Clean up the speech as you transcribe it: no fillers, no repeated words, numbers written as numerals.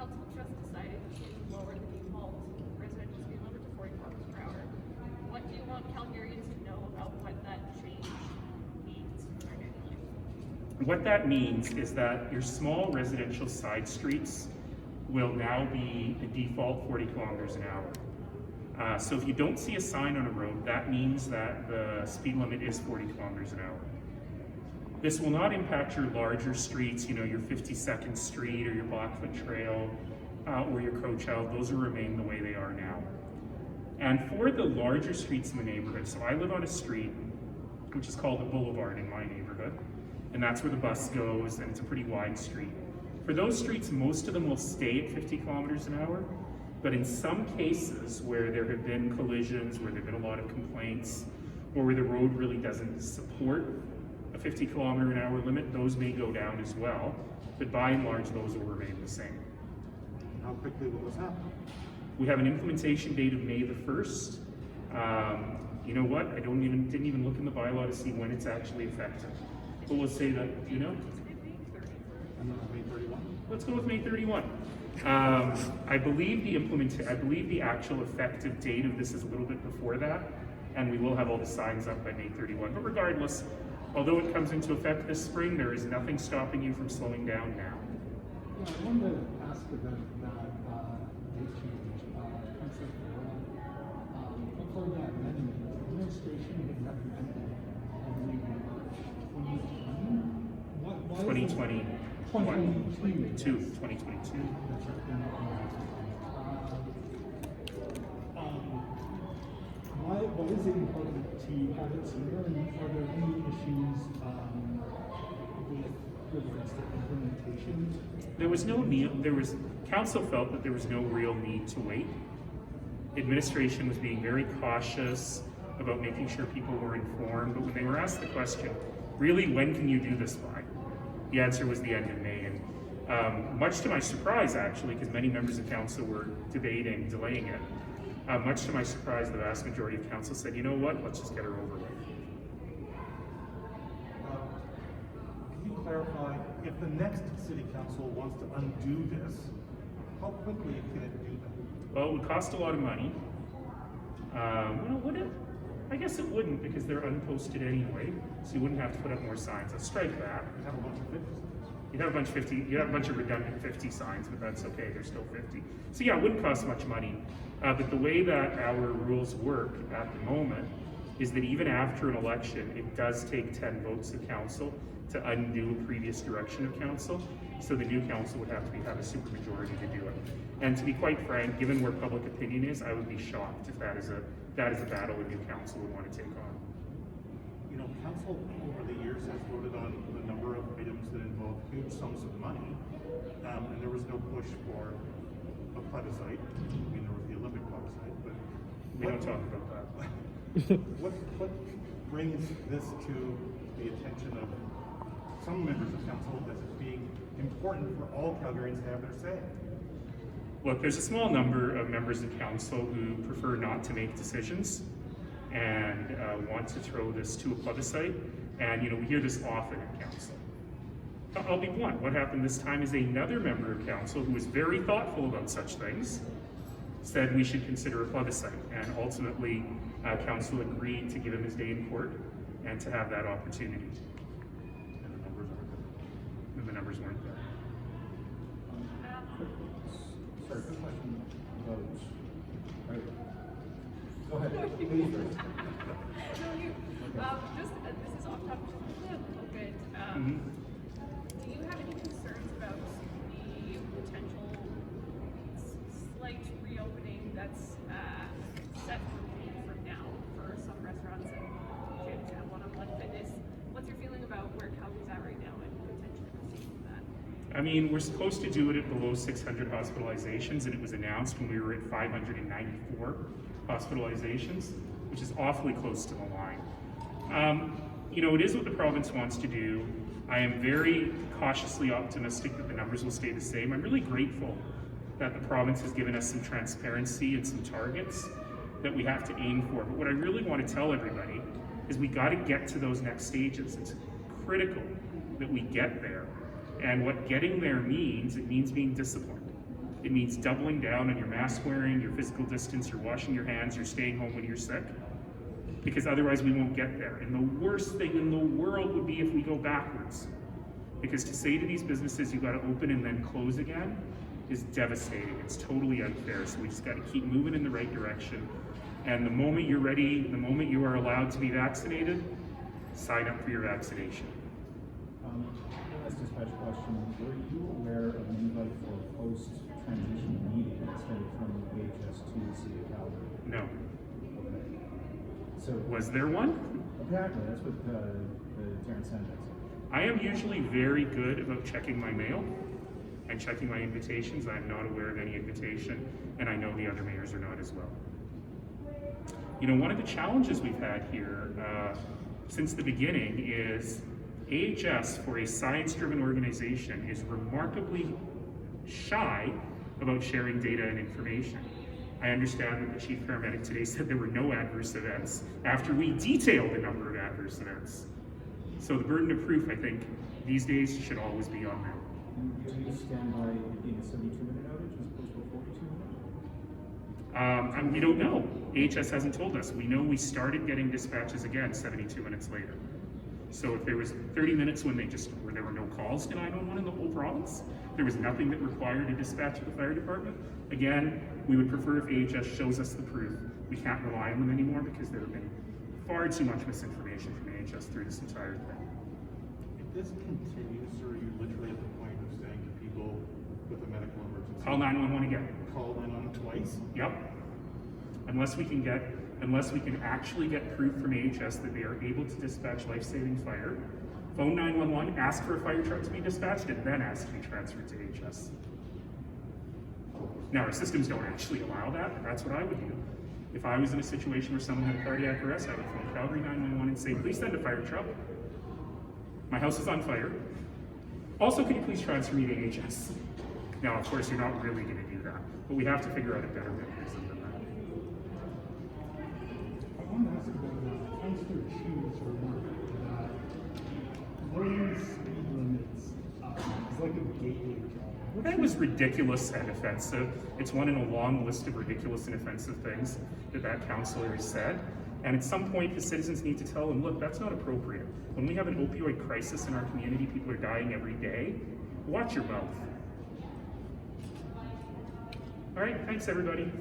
council just decided to lower the default residential speed limit to 40 kilometers per hour. What do you want Calgarians to know about what that change means for their life? What that means is that your small residential side streets will now be the default 40 kilometers an hour. So if you don't see a sign on a road, that means that the speed limit is 40 kilometers an hour. This will not impact your larger streets, your 52nd Street or your Blackfoot Trail or your Crowchild. Those will remain the way they are now. And for the larger streets in the neighborhood, so I live on a street which is called the Boulevard in my neighborhood, and that's where the bus goes, and it's a pretty wide street. For those streets, most of them will stay at 50 kilometers an hour, but in some cases where there have been collisions, where there have been a lot of complaints, or where the road really doesn't support a 50 kilometer an hour limit, those may go down as well, but by and large, those will remain the same. How quickly will this happen? We have an implementation date of May the 1st. You know what? I didn't even look in the bylaw to see when it's actually effective. But we'll say that, And May 31? let's go with May 31. I believe the actual effective date of this is a little bit before that, and we will have all the signs up by May 31. But regardless, although it comes into effect this spring, there is nothing stopping you from slowing down now. Yeah, I wanted to ask about that date change. Councillor Farrell, before that amendment, administration had recommended, I believe, in March 2020. 2022. That's right. Why is it important to have it sooner, and are there any issues with regards to implementation? There was no need, council felt that there was no real need to wait. Administration was being very cautious about making sure people were informed, but when they were asked the question, really, when can you do this by? The answer was the end of May, and much to my surprise, actually, because many members of council were debating delaying it, much to my surprise, the vast majority of council said, you know what, let's just get her over with. Can you clarify, if the next city council wants to undo this, how quickly can it do that? Well, it would cost a lot of money. Well, would it? I guess it wouldn't, because they're unposted anyway, so you wouldn't have to put up more signs. Let's strike that. You have a bunch of 50 signs. You'd have a bunch of redundant 50 signs, but that's okay, they're still 50. So yeah, it wouldn't cost much money. But the way that our rules work at the moment is that even after an election, it does take 10 votes of council to undo a previous direction of council. So the new council would have to have a supermajority to do it. And to be quite frank, given where public opinion is, I would be shocked if that is a battle a new council would want to take on. Council over the years has voted on a number of items that involve huge sums of money, and there was no push for a plebiscite. I mean, there was the Olympic plebiscite, but We don't talk about that. what brings this to the attention of some members of council as it being important for all Calgarians to have their say? Look, there's a small number of members of council who prefer not to make decisions and want to throw this to a plebiscite. And we hear this often in council. I'll be blunt, what happened this time is another member of council who was very thoughtful about such things said we should consider a plebiscite. And ultimately, council agreed to give him his day in court and to have that opportunity. And the numbers aren't there. And the numbers weren't there. Sorry, quick question about, right. Go ahead. Please. This is off topic just a little bit. Do you have any concerns about the potential slight reopening that's set for a week from now for some restaurants and gyms and one-on-one fitness? What's your feeling about where Calgary's at right now and potentially proceeding with that? I mean, we're supposed to do it at below 600 hospitalizations, and it was announced when we were at 594 hospitalizations, which is awfully close to the line. It is what the province wants to do. I am very cautiously optimistic that the numbers will stay the same. I'm really grateful that the province has given us some transparency and some targets that we have to aim for. But what I really want to tell everybody is we got to get to those next stages. It's critical that we get there. And what getting there means, it means being disciplined. It means doubling down on your mask wearing, your physical distance, you're washing your hands, you're staying home when you're sick. Because otherwise we won't get there. And the worst thing in the world would be if we go backwards. Because to say to these businesses, you gotta open and then close again, is devastating. It's totally unfair. So we just gotta keep moving in the right direction. And the moment you're ready, the moment you are allowed to be vaccinated, sign up for your vaccination. Last dispatch question, were you aware of an invite for a post-transition meeting extended from AHS to the city of Calgary? No. Okay. So, Was there one? apparently, that's what Terrence Sandbeck said. I am usually very good about checking my mail and checking my invitations. I'm not aware of any invitation, and I know the other mayors are not as well. You know, one of the challenges we've had here since the beginning is AHS, for a science-driven organization, is remarkably shy about sharing data and information. I understand that the chief paramedic today said there were no adverse events after we detailed the number of adverse events. So the burden of proof, I think, these days should always be on them. Do you stand by it being a 72-minute outage as opposed to a 42-minute? We don't know. AHS hasn't told us. We know we started getting dispatches again 72 minutes later. So if there was 30 minutes where there were no calls to 911 in the whole province, there was nothing that required a dispatch of the fire department, again, we would prefer if AHS shows us the proof. We can't rely on them anymore because there have been far too much misinformation from AHS through this entire thing. If this continues, sir, you're literally at the point of saying to people with a medical emergency, Call 911 again. call 911 twice. Yep. Unless we can actually get proof from AHS that they are able to dispatch life-saving fire, phone 911, ask for a fire truck to be dispatched, and then ask to be transferred to AHS. Now, our systems don't actually allow that, but that's what I would do. If I was in a situation where someone had a cardiac arrest, I would phone Calgary 911 and say, please send a fire truck. My house is on fire. Also, could you please transfer me to AHS? Now, of course, you're not really going to do that, but we have to figure out a better mechanism than that. I want to ask about Councillor Chu's remark that learning speed limits is like a gateway drug. That was ridiculous and offensive. It's one in a long list of ridiculous and offensive things that councillor has said. And at some point, the citizens need to tell him, look, that's not appropriate. When we have an opioid crisis in our community, people are dying every day. Watch your mouth. All right, thanks everybody.